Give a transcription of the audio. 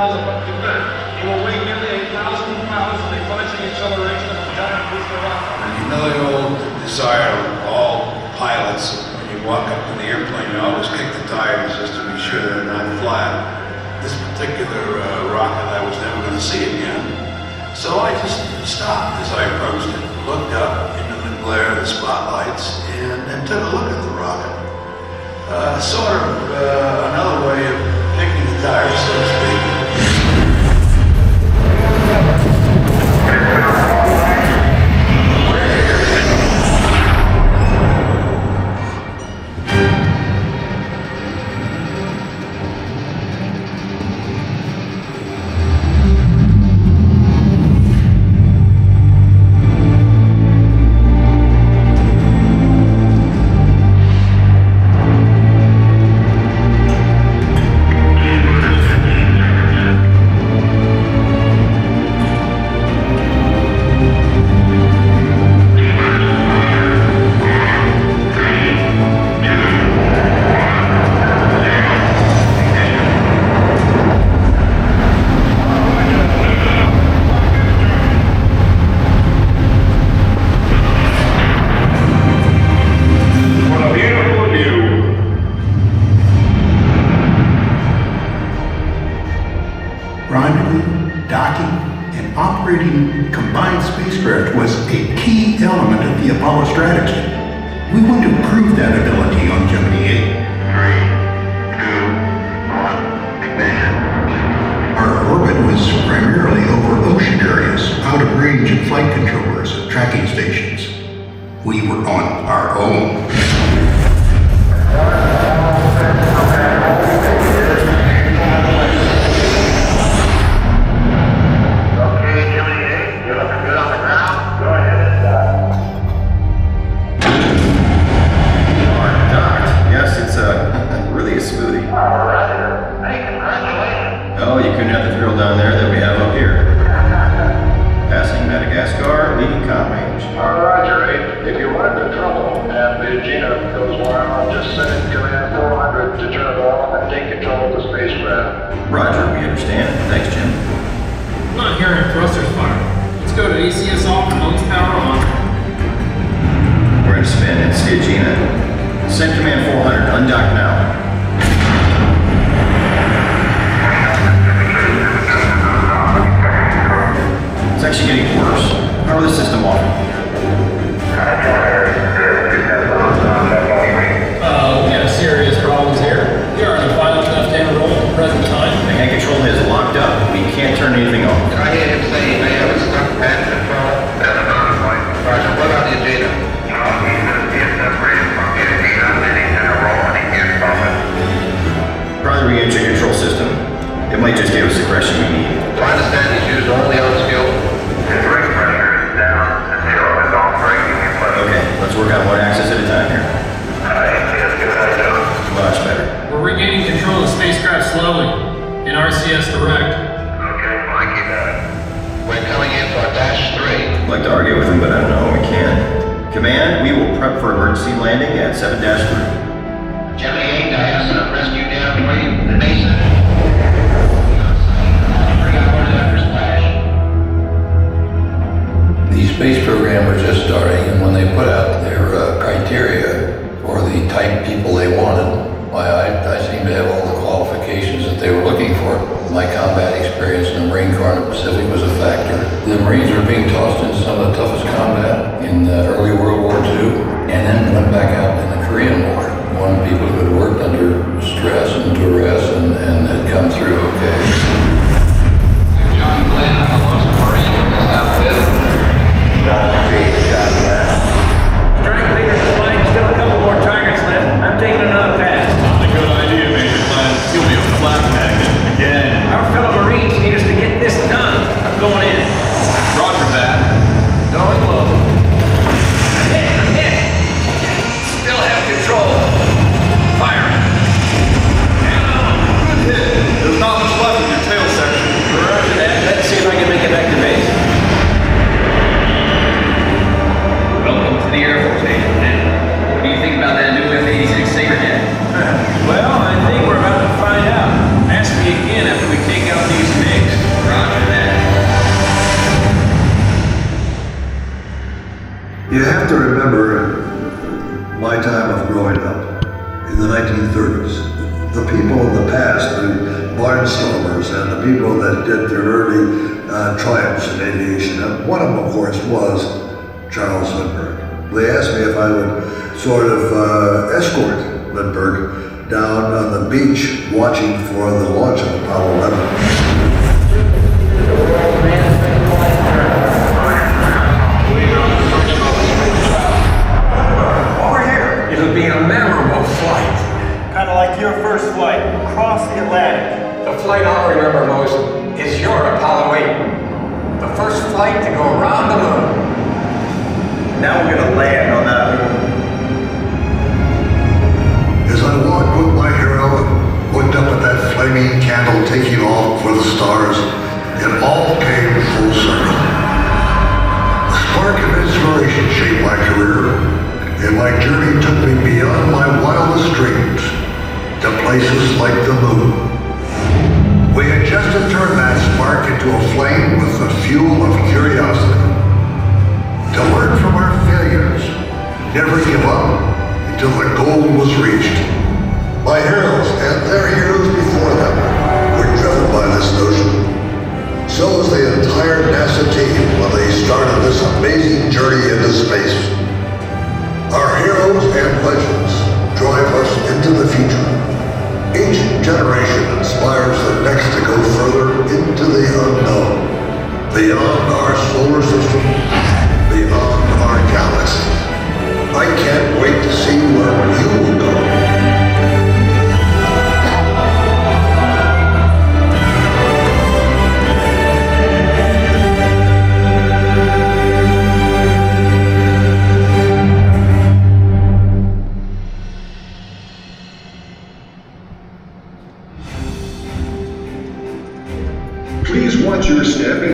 miles above the Earth. It will weigh nearly 1,000 pounds with a punishing acceleration of a giant booster rocket. And you know the old desire of all pilots, when you walk up in the airplane, you always kick the tires just to be sure they're not flat. This particular rocket I was never going to see again. So I just stopped as I approached it, looked up into the glare of the spotlights, and took a look at the rocket. Sort of another way of kicking the tires, so to speak. Rendezvous, docking, and operating combined spacecraft was a key element of the Apollo strategy. We want to prove that ability on Gemini 8. 3, 2, 1, ignition. Our orbit was primarily over ocean areas, out of range of flight controllers and tracking stations. We were on our own. Oh, you couldn't have the thrill down there that we have up here. Passing Madagascar, leading com range. Roger, 8. If you run into trouble and the Gina goes wild, just send in command 400 to turn it off and take control of the spacecraft. Roger, we understand. Thanks, Jim. I'm not hearing thrusters fire. Let's go to ACS off and nose power on. We're in spin and see a Gina. Send command 400, undock now. It's actually getting worse. Power the system off. We got serious problems here. We are in a violent left-hand roll at the present time. The hand control is locked up. We can't turn anything off. Did I hear him say he may have a stuck pan control? That's another point. Roger, what about the Gina? He says he is separated from the Gina, and he's in a roll and he can't stop it. Try the re-entry control system. It might just give us the correction we need. Do I understand he's used only on skill? His brake pressure is down until it's off braking equipment. Okay, let's work on one axis at a time here. ACS, good idea. Much better. We're regaining control of the spacecraft slowly. In RCS direct. Okay, Mikey, got it. We're coming in for dash 3. I'd like to argue with him, but I don't know. We can. Command, we will prep for emergency landing at 7-3. Gemini 8, Diana, rescue down 3, the Mason. 3 hours after splash. The space program was just starting, and when they put out their criteria for the type people they wanted, I seem to have all the qualifications that they were looking for. My combat experience in the Marine Corps in the Pacific was a factor. The Marines were being tossed into some of the toughest combat in early World War II, and then went back out in the Korean War. One people who had worked under stress and duress and had come through okay. John Glenn, I'm a lost Marine in this outfit. Strike leader flying, still a couple more targets left. I'm taking another pass. Not a good idea, Major Glenn. You'll be a flak magnet again. Our fellow Marines need us to get this done. I'm going in. Roger that. Going low. I'm hit. Still have control. Firing. Good hit. There's not much left in your tail section. Roger that. Let's see if I can You have to remember my time of growing up in the 1930s. The people in the past, the barnstormers and the people that did their early triumphs in aviation, and one of them, of course, was Charles Lindbergh. They asked me if I would sort of escort Lindbergh down on the beach watching for the launch of Apollo 11. It'll be a memorable flight. Kind of like your first flight across the Atlantic. The flight I'll remember most is your Apollo 8. The first flight to go around the moon. Now we're gonna land on that moon. As I walked with my hero and looked up at that flaming candle taking off for the stars, it all came full circle. A spark of inspiration shaped my career, and my journey took me beyond my wildest dreams to places like the moon. We had just to turn that spark into a flame with the fuel of curiosity. To learn from our failures, never give up until the goal was reached. My heroes and their heroes before them were driven by this notion. So was the entire NASA team when they started this amazing journey into space. Our heroes and legends drive us into the future. Each generation inspires the next to go further into the unknown, beyond our solar system, beyond our galaxy. I can't wait to see where you will go. Please watch your step